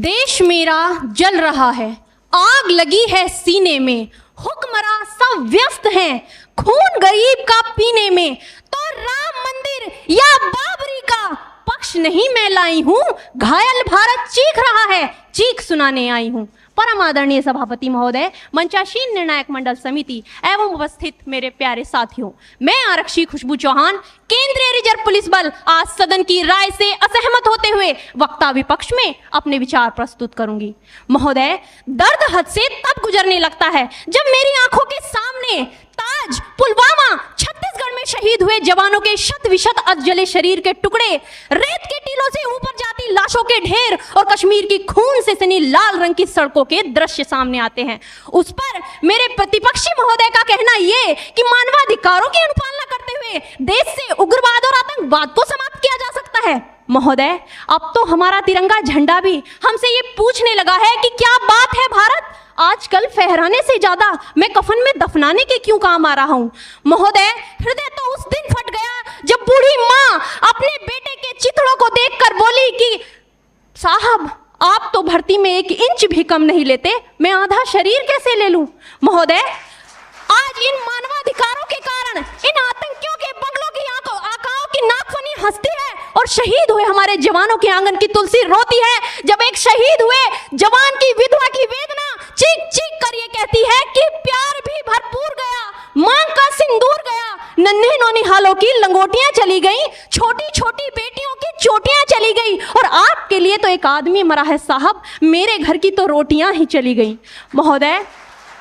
देश मेरा जल रहा है, आग लगी है सीने में, हुक्मरां सब व्यस्त हैं खून गरीब का पीने में। तो राम मंदिर या बाबरी का पक्ष नहीं मैं लाई हूं, घायल भारत चीख रहा है, चीख सुनाने आई हूं। परम आदरणीय सभापति महोदय, मंचासीन निर्णायक मंडल समिति एवं उपस्थित मेरे प्यारे साथियों, मैं आरक्षी खुशबू चौहान केंद्रीय रिजर्व पुलिस बल आज सदन की राय से असहमत होते हुए वक्ता विपक्ष में अपने विचार प्रस्तुत करूंगी। महोदय, दर्द हद से तब गुजरने लगता है जब मेरी आंखों के सामने ताज, पुलवामा, छत्तीसगढ़ में शहीद हुए जवानों के शत विशत अधजले शरीर के टुकड़े, रेत के टीलों से ऊपर जाती लाशों के ढेर और कश्मीर की खून से सनी लाल रंग की सड़कों के दृश्य सामने आते हैं। उस पर मेरे प्रतिपक्षी महोदय का कहना यह कि मानवाधिकारों की अनुपालना करते हुए देश से उग्रवाद और आतंकवाद को समाप्त किया जा सकता है। महोदय, अब तो हमारा तिरंगा झंडा भी हमसे ये पूछने लगा है कि क्या बात है भारत, आजकल फहराने से ज्यादा मैं कफन में दफनाने के क्यों काम आ रहा हूं। महोदय, हृदय तो उस दिन फट गया जब बूढ़ी मां अपने बेटे के चिथड़ों को देखकर बोली कि साहब, आप तो भर्ती में 1 इंच भी कम नहीं लेते, मैं आधा शरीर कैसे ले लूं। महोदय, आज इन मानवाधिकारों के कारण इन आतंकियों के बंगलों की आकाओं की नाकफनी हंसती है और शहीद हुए हमारे जवानों के आंगन की तुलसी रोती है। जब एक शहीद हुए जवान की विधवा की वेदना चीख चीख कर ये कहती है कि प्यार भी भरपूर गया, मांग का सिंदूर गया, नन्हे नौनिहालों की लंगोटियां चली गई, छोटी छोटी बेटियों की चोटियां चली गई और आपके लिए तो एक आदमी मरा है साहब, मेरे घर की तो रोटियां ही चली गई। महोदय,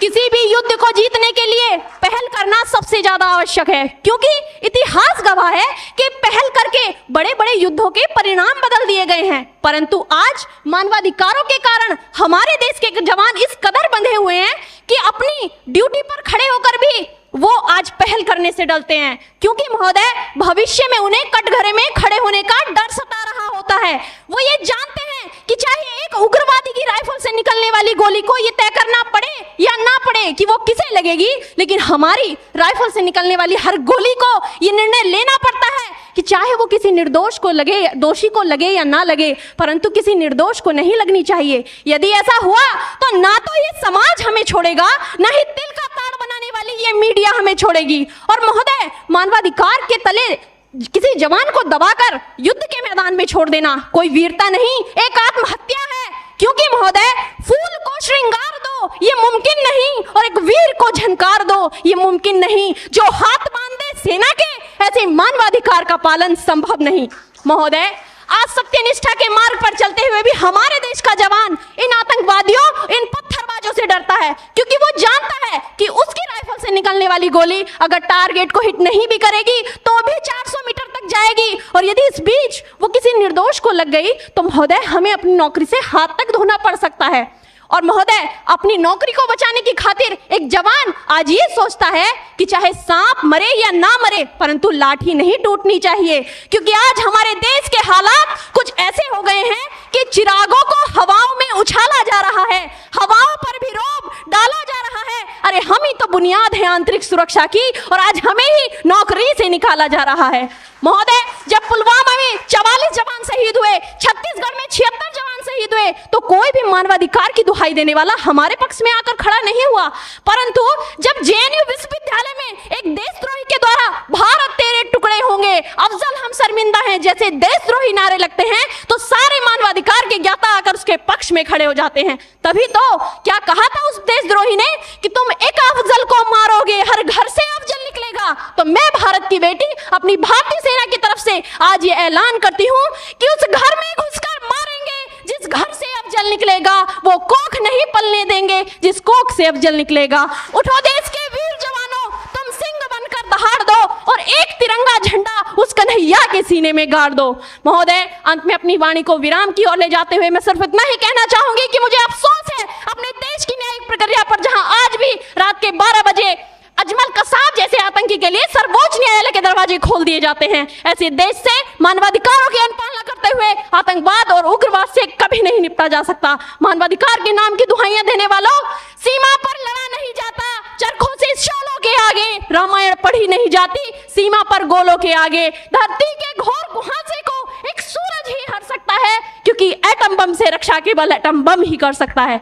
किसी भी युद्ध को जीतने के लिए पहल करना सबसे ज्यादा आवश्यक है, क्योंकि इतिहास गवाह है कि पहल करके बड़े बड़े युद्धों के परिणाम बदल दिए गए हैं। परंतु आज मानवाधिकारों के कारण हमारे देश के जवान इस कदर बंधे हुए हैं कि अपनी ड्यूटी पर खड़े होकर भी वो आज पहल करने से डरते हैं, क्योंकि महोदय भविष्य में उन्हें कटघरे में खड़े होने का डर सता रहा होता है। वो ये जानते हैं कि चाहे एक उग्रवादी की राइफल से निकलने वाली गोली को ये तय करना पड़े या ना पड़े कि वो किसे लगेगी, लेकिन हमारी राइफल से निकलने वाली हर गोली को ये निर्णय लेना पड़ता है कि चाहे वो किसी निर्दोष को लगे, दोषी को लगे या ना लगे, परंतु किसी निर्दोष को नहीं लगनी चाहिए। यदि ऐसा हुआ तो ना तो ये समाज हमें छोड़ेगा, ना ही तिल का ताड़ बनाने वाली ये मीडिया हमें छोड़ेगी। और महोदय, मानवाधिकार के तले किसी जवान को दबाकर युद्ध के मैदान में छोड़ देना कोई वीरता नहीं, एक आत्महत्या है। क्योंकि महोदय, फूल को श्रृंगार दो ये मुमकिन नहीं और एक वीर को झनकार दो ये मुमकिन नहीं। जो हाथ बांधे सेना के, ऐसे मानवाधिकार का पालन संभव नहीं। महोदय, आज सत्यनिष्ठा के मार्ग पर चलते हुए भी हमारे देश का जवान इन आतंकवादियों, इन पत्थरबाजों से डरता है, क्योंकि वो जानता है कि उसकी राइफल से निकलने वाली गोली अगर टारगेट को हिट नहीं भी करेगी तो भी 400 मीटर तक जाएगी, और यदि इस बीच वो किसी निर्दोष को लग गई तो महोदय हमें अपनी नौकरी से हाथ तक धोना पड़ सकता है। और महोदय, अपनी नौकरी को बचाने की खातिर एक जवान आज ये सोचता है कि चाहे सांप मरे या ना मरे, परंतु लाठी नहीं टूटनी चाहिए, क्योंकि आज हमारे देश के हालात कुछ ऐसे हो गए हैं कि चिरागों को हवाओं में उछाला जा रहा है, हवाओं पर भी रोब डाला जा रहा है। अरे हम ही तो बुनियाद है आंतरिक सुरक्षा की, और आज हमें ही नौकरी से निकाला जा रहा है। महोदय, जब पुलवामा में 44 जवान शहीद हुए, छत्तीसगढ़ में 76 जवान शहीद हुए, तो कोई भी मानवाधिकार की दुहाई देने वाला हमारे पक्ष में आकर खड़ा नहीं हुआ। परंतु जब जेएनयू विश्वविद्यालय में एक देशद्रोही के द्वारा भारत तेरे टुकड़े होंगे, अफजल हम शर्मिंदा हैं जैसे देशद्रोही नारे लगते हैं, तो सारे मानवाधिकार के ज्ञाता आकर उसके पक्ष में खड़े हो जाते हैं। तभी तो क्या कहा था उस देशद्रोही ने कि तुम एक अफजल को मारोगे हर घर से अफजल निकलेगा। तो मैं भारत की बेटी अपनी भारतीय सेना की तरफ से आज ये ऐलान करती हूँ कि उस घर में घुसकर मारेंगे जिस घर से अफजल निकलेगा, वो कोख नहीं पलने देंगे जिस कोख से अफजल निकलेगा। उठो देश के वीर जवानों, तुम सिंह बनकर दहाड़ दो और एक तिरंगा झंडा उस कन्हैया के सीने में गाड़ दो। महोदय, अंत में अपनी वाणी को विराम की ओर ले जाते हुए मैं सिर्फ इतना ही कहना चाहूंगी कि मुझे अफसोस है अपने देश की न्यायिक प्रक्रिया पर, जहां आज भी रात के 12 बजे अजमल कसाब जैसे आतंकी के लिए सर्वोच्च न्यायालय के दरवाजे खोल दिए जाते हैं। ऐसे देश से मानवाधिकारों की अनुपालना करते हुए आतंकवाद और उग्रवाद से कभी नहीं निपटा जा सकता। मानवाधिकार के नाम की दुहाइयां देने वालों, सीमा पर लड़ा नहीं जाता चरखों से शोलों के आगे, रामायण पढ़ी नहीं जाती सीमा पर गोलों के आगे। धरती के घोर कुहासे को एक सूरज ही हर सकता है, क्योंकि एटम बम से रक्षा केवल एटम बम ही कर सकता है।